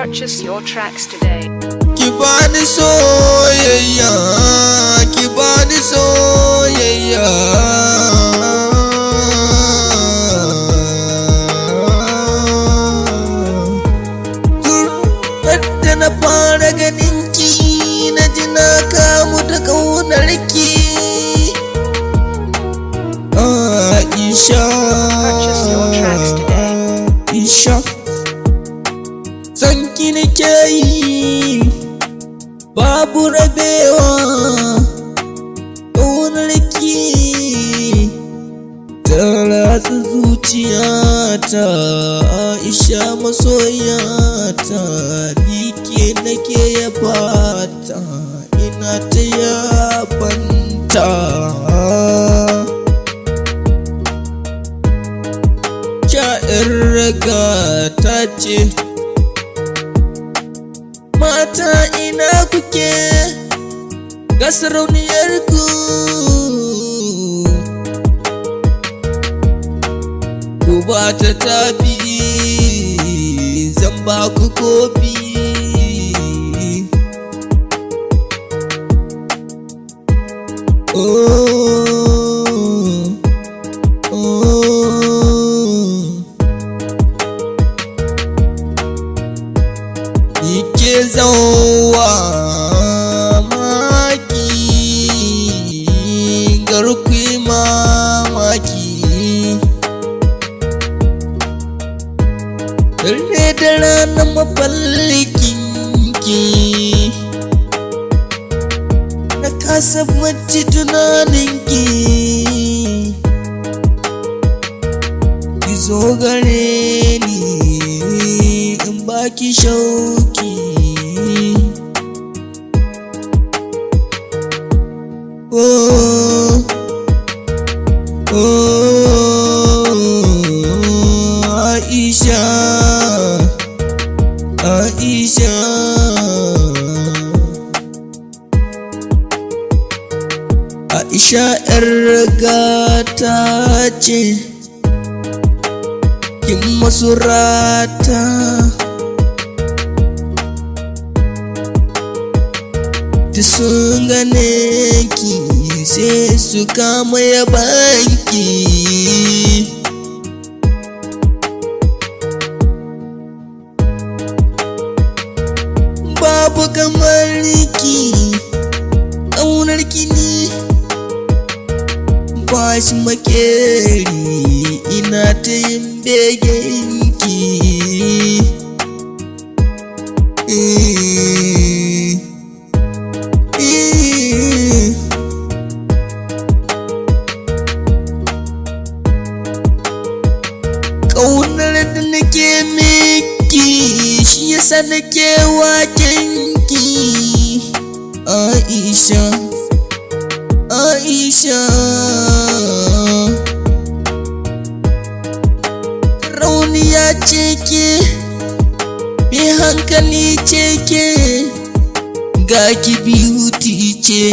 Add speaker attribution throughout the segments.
Speaker 1: Purchase your tracks today.
Speaker 2: Ki bani soyayya, ki bani soyayya. Tun na fara ganin ki, na ji na kamu da ƙaunar ki. Aisha,
Speaker 1: Purchase your tracks today.
Speaker 2: Aisha, san ki nake yi, babu rabewa. Ƙaunar ki ta ratsa zuciyata. Aisha masoyata, ni ke nake yabata, ina ta yabanta. Ya'yar raga ta ce, mata ina kuke ga sarauniyar ku, ku ba ta tafi, zan ba ku kofi. Ike zauwa maki, garkwi mamaki. Dare da rana mafalkinki, na kasa bacci tunaninki. Ki zo gare ni in baki shauki. Oh, oh, Aisha, Aisha. Aisha 'yar gata ce, kin masurata. Da sun gane ki sai su kama yabanki. Babu kamar ki, ƙaunar ki ne ba shi makeri, ina ta yin begenki. Ƙaunar da nake miki, shi yasa nake wakenki. Aisha, Aisha, rauniya ce ke, mai hankali ce ke, ga ki beauty ce.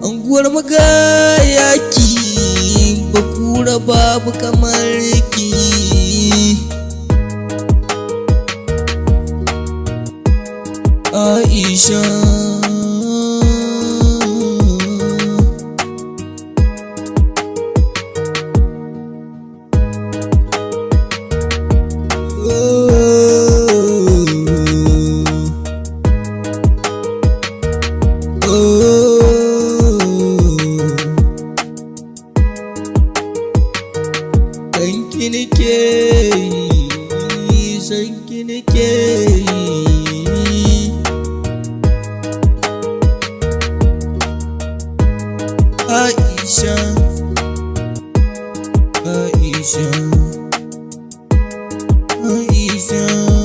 Speaker 2: Anguwar magaya ki, bakura babu kamar ki. Aisha, sanki nake yi, sanki nake yi. Aisha, Aisha, Aisha.